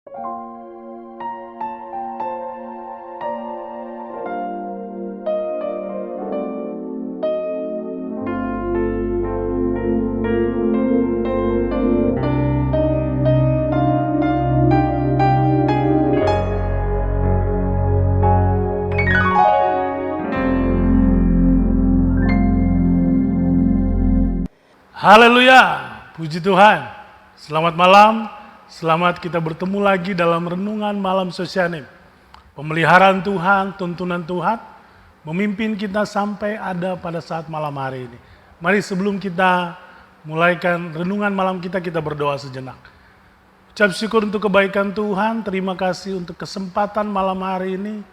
Haleluya, puji Tuhan. Selamat malam, selamat kita bertemu lagi dalam renungan malam Sosianim. Pemeliharaan Tuhan, tuntunan Tuhan, memimpin kita sampai ada pada saat malam hari ini. Mari sebelum kita mulaikan renungan malam kita berdoa sejenak. Ucap syukur untuk kebaikan Tuhan, terima kasih untuk kesempatan malam hari ini.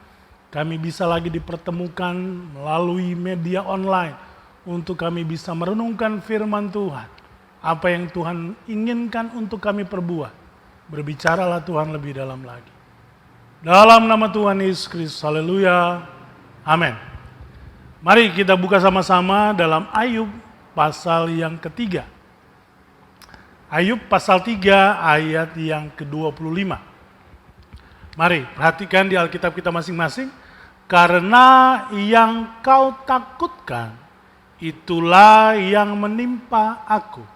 Kami bisa lagi dipertemukan melalui media online untuk kami bisa merenungkan firman Tuhan. Apa yang Tuhan inginkan untuk kami perbuat. Berbicaralah Tuhan lebih dalam lagi. Dalam nama Tuhan Yesus Kristus, haleluya, amin. Mari kita buka sama-sama dalam Ayub pasal yang ketiga. Ayub pasal 3 ayat yang ke-25. Mari perhatikan di Alkitab kita masing-masing. Karena yang kau takutkan, itulah yang menimpa aku.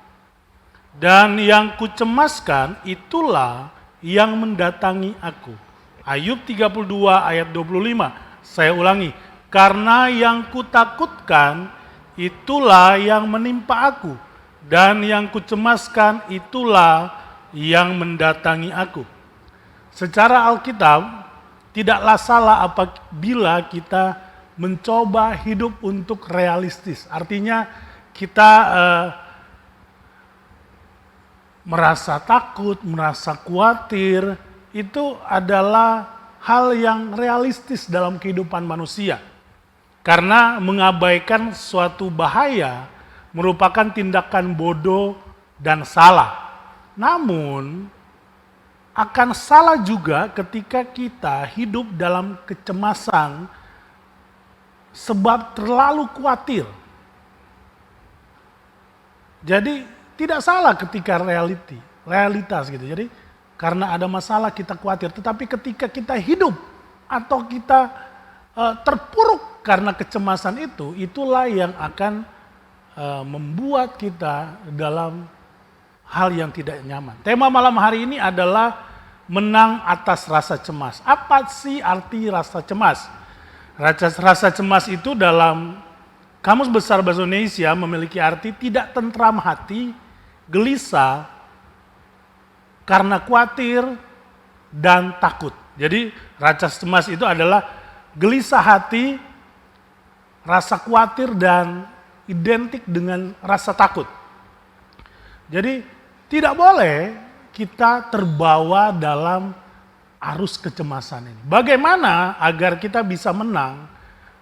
Dan yang kucemaskan, itulah yang mendatangi aku. Ayub 32 ayat 25. Saya ulangi. Karena yang kutakutkan, itulah yang menimpa aku. Dan yang kucemaskan, itulah yang mendatangi aku. Secara Alkitab, tidaklah salah apabila kita mencoba hidup untuk realistis. Artinya kita merasa takut, merasa khawatir, itu adalah hal yang realistis dalam kehidupan manusia. Karena mengabaikan suatu bahaya merupakan tindakan bodoh dan salah. Namun, akan salah juga ketika kita hidup dalam kecemasan sebab terlalu khawatir. Jadi tidak salah ketika realitas gitu. Jadi karena ada masalah kita khawatir. Tetapi ketika kita hidup atau kita terpuruk karena kecemasan itu, itulah yang akan membuat kita dalam hal yang tidak nyaman. Tema malam hari ini adalah menang atas rasa cemas. Apa sih arti rasa cemas? Rasa cemas itu dalam Kamus Besar Bahasa Indonesia memiliki arti tidak tentram hati, gelisah, karena khawatir, dan takut. Jadi rasa cemas itu adalah gelisah hati, rasa khawatir, dan identik dengan rasa takut. Jadi tidak boleh kita terbawa dalam arus kecemasan ini. Bagaimana agar kita bisa menang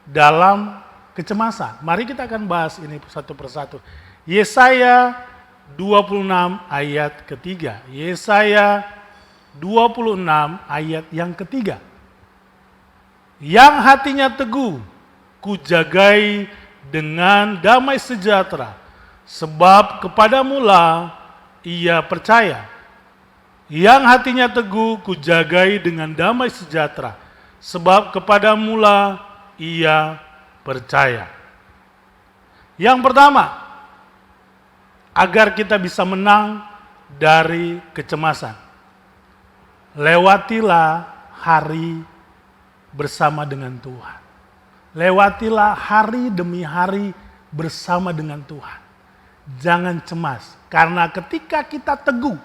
dalam kecemasan? Mari kita akan bahas ini satu persatu. Yesaya 26 ayat ketiga. Yesaya 26 ayat yang ketiga. Yang hatinya teguh, kujagai dengan damai sejahtera, sebab kepadamulah ia percaya. Yang hatinya teguh, kujagai dengan damai sejahtera, sebab kepadamulah ia percaya. Yang pertama, agar kita bisa menang dari kecemasan, lewatilah hari bersama dengan Tuhan. Lewatilah hari demi hari bersama dengan Tuhan. Jangan cemas, karena ketika kita teguh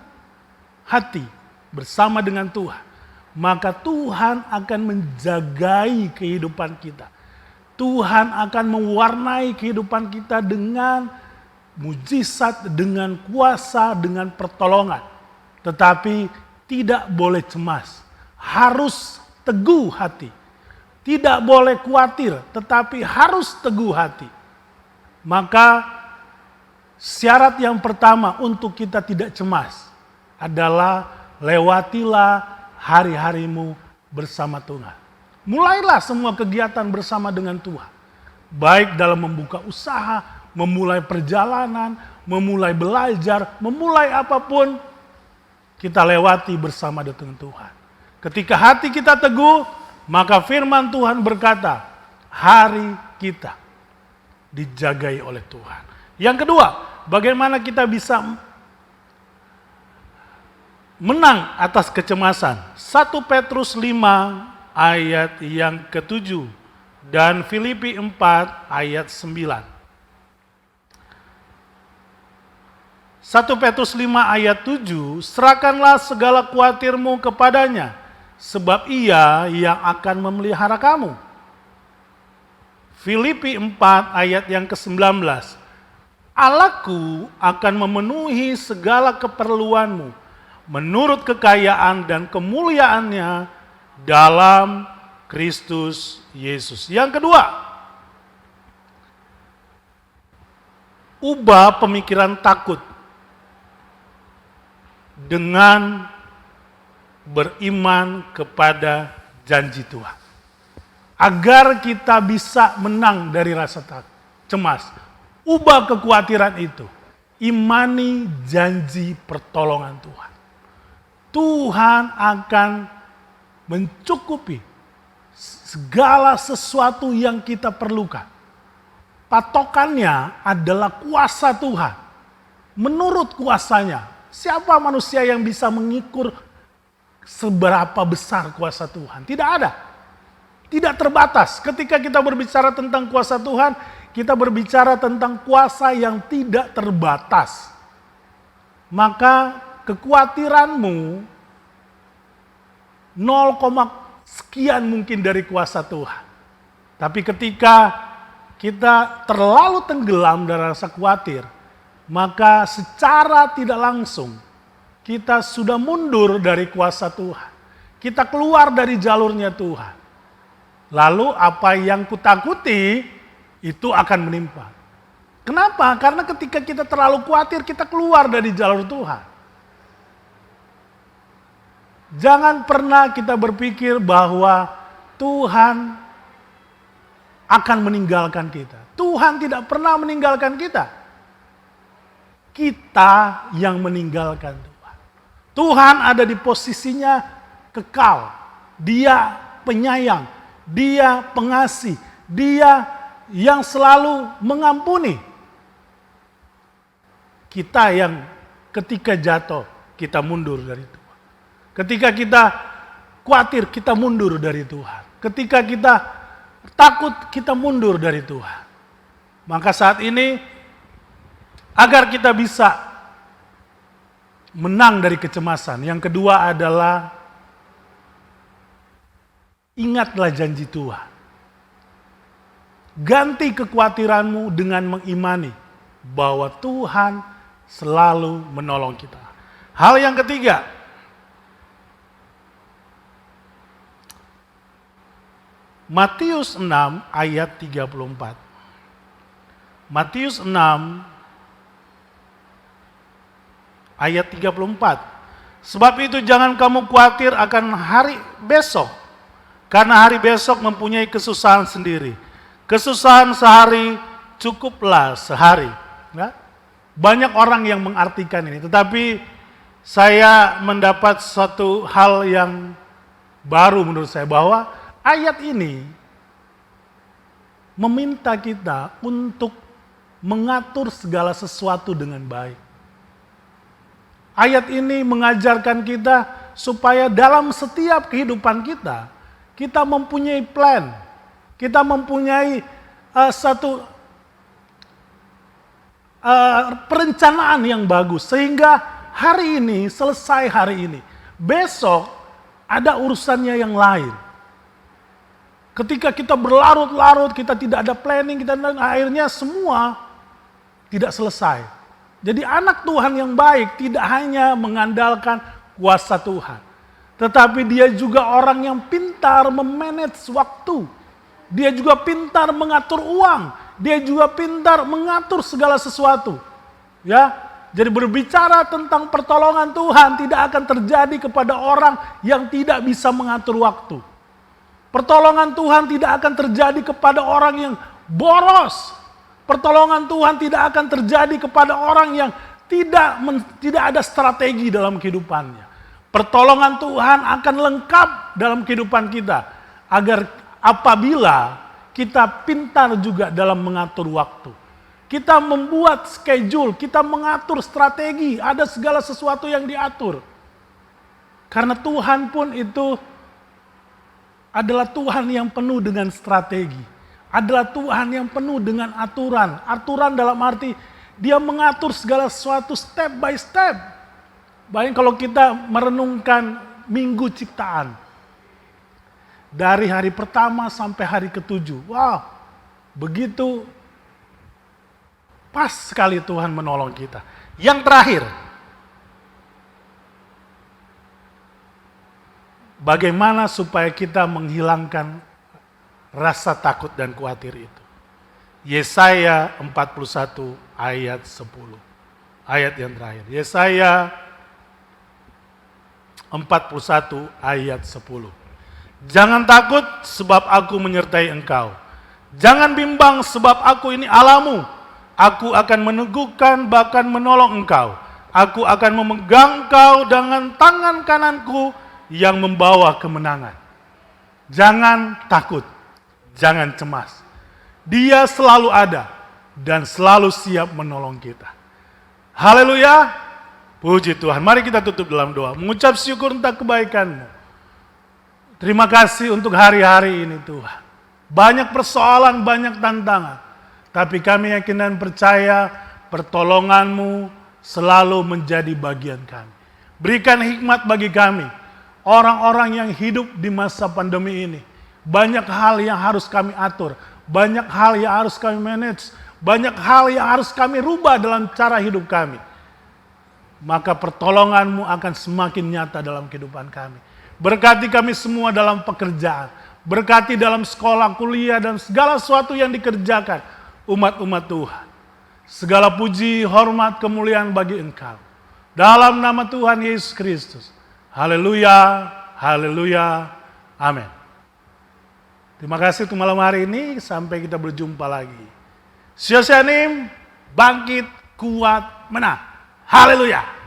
hati bersama dengan Tuhan, maka Tuhan akan menjagai kehidupan kita. Tuhan akan mewarnai kehidupan kita dengan mujizat, dengan kuasa, dengan pertolongan. Tetapi tidak boleh cemas, harus teguh hati. Tidak boleh khawatir, tetapi harus teguh hati. Maka syarat yang pertama untuk kita tidak cemas adalah lewatilah hari-harimu bersama Tuhan. Mulailah semua kegiatan bersama dengan Tuhan. Baik dalam membuka usaha, memulai perjalanan, memulai belajar, memulai apapun. kita lewati bersama dengan Tuhan. Ketika hati kita teguh, maka firman Tuhan berkata, hari kita dijagai oleh Tuhan. Yang kedua, bagaimana kita bisa menang atas kecemasan? 1 Petrus 5 ayat yang ke-7 dan Filipi 4 ayat 9. 1 Petrus 5 ayat 7, serahkanlah segala khawatirmu kepadanya, sebab ia yang akan memelihara kamu. Filipi 4 ayat yang ke-19, Allahku akan memenuhi segala keperluanmu menurut kekayaan dan kemuliaannya dalam Kristus Yesus. Yang kedua, ubah pemikiran takut dengan beriman kepada janji Tuhan. Agar kita bisa menang dari rasa takut, cemas. Ubah kekhawatiran itu. Imani janji pertolongan Tuhan. Tuhan akan mencukupi segala sesuatu yang kita perlukan. Patokannya adalah kuasa Tuhan. Menurut kuasanya, siapa manusia yang bisa mengukur seberapa besar kuasa Tuhan? Tidak ada. Tidak terbatas. Ketika kita berbicara tentang kuasa Tuhan, kita berbicara tentang kuasa yang tidak terbatas. Maka kekhawatiranmu 0, sekian mungkin dari kuasa Tuhan. Tapi ketika kita terlalu tenggelam dalam rasa khawatir, maka secara tidak langsung kita sudah mundur dari kuasa Tuhan. Kita keluar dari jalurnya Tuhan. Lalu apa yang kutakuti itu akan menimpa. Kenapa? Karena ketika kita terlalu khawatir, kita keluar dari jalur Tuhan. Jangan pernah kita berpikir bahwa Tuhan akan meninggalkan kita. Tuhan tidak pernah meninggalkan kita. Kita yang meninggalkan Tuhan. Tuhan ada di posisinya kekal. Dia penyayang. Dia pengasih. Dia yang selalu mengampuni. Kita yang ketika jatuh, kita mundur dari Tuhan. Ketika kita khawatir, kita mundur dari Tuhan. Ketika kita takut, kita mundur dari Tuhan. Maka saat ini, agar kita bisa menang dari kecemasan, yang kedua adalah ingatlah janji Tuhan. Ganti kekhawatiranmu dengan mengimani bahwa Tuhan selalu menolong kita. Hal yang ketiga, Matius 6 ayat 34. Matius 6 ayat 34. Sebab itu jangan kamu khawatir akan hari besok, karena hari besok mempunyai kesusahan sendiri. Kesusahan sehari cukuplah sehari. Ya? Banyak orang yang mengartikan ini, tetapi saya mendapat suatu hal yang baru menurut saya, bahwa ayat ini meminta kita untuk mengatur segala sesuatu dengan baik. Ayat ini mengajarkan kita supaya dalam setiap kehidupan kita, kita mempunyai plan, kita mempunyai satu perencanaan yang bagus. Sehingga hari ini, selesai hari ini, besok ada urusannya yang lain. Ketika kita berlarut-larut, kita tidak ada planning, akhirnya semua tidak selesai. Jadi anak Tuhan yang baik tidak hanya mengandalkan kuasa Tuhan, tetapi dia juga orang yang pintar memanage waktu. Dia juga pintar mengatur uang. Dia juga pintar mengatur segala sesuatu. Ya, jadi berbicara tentang pertolongan Tuhan tidak akan terjadi kepada orang yang tidak bisa mengatur waktu. Pertolongan Tuhan tidak akan terjadi kepada orang yang boros. Pertolongan Tuhan tidak akan terjadi kepada orang yang tidak ada strategi dalam kehidupannya. Pertolongan Tuhan akan lengkap dalam kehidupan kita. Agar apabila kita pintar juga dalam mengatur waktu. Kita membuat schedule, kita mengatur strategi, ada segala sesuatu yang diatur. Karena Tuhan pun itu adalah Tuhan yang penuh dengan strategi. Adalah Tuhan yang penuh dengan aturan. Aturan dalam arti dia mengatur segala sesuatu step by step. Bayangin kalau kita merenungkan minggu ciptaan. Dari hari pertama sampai hari ketujuh. Wow, begitu pas sekali Tuhan menolong kita. Yang terakhir, bagaimana supaya kita menghilangkan rasa takut dan khawatir itu. Yesaya 41 ayat 10. Ayat yang terakhir. Yesaya 41 ayat 10. Jangan takut sebab aku menyertai engkau. Jangan bimbang sebab aku ini Allahmu. Aku akan meneguhkan bahkan menolong engkau. Aku akan memegang engkau dengan tangan kananku yang membawa kemenangan. Jangan takut, jangan cemas. Dia selalu ada dan selalu siap menolong kita. Haleluya, puji Tuhan. Mari kita tutup dalam doa. Mengucap syukur untuk kebaikan-Mu. Terima kasih untuk hari-hari ini Tuhan. Banyak persoalan, banyak tantangan. Tapi kami yakin dan percaya pertolongan-Mu selalu menjadi bagian kami. Berikan hikmat bagi kami. Orang-orang yang hidup di masa pandemi ini. Banyak hal yang harus kami atur. Banyak hal yang harus kami manage. Banyak hal yang harus kami rubah dalam cara hidup kami. Maka pertolongan-Mu akan semakin nyata dalam kehidupan kami. Berkati kami semua dalam pekerjaan. Berkati dalam sekolah, kuliah, dan segala sesuatu yang dikerjakan. Umat-umat Tuhan. Segala puji, hormat, kemuliaan bagi Engkau. Dalam nama Tuhan Yesus Kristus. Haleluya, haleluya, amin. Terima kasih untuk malam hari ini. Sampai kita berjumpa lagi. Syosyanim, bangkit, kuat, menang. Haleluya.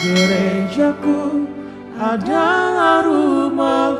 Gerejaku adalah rumah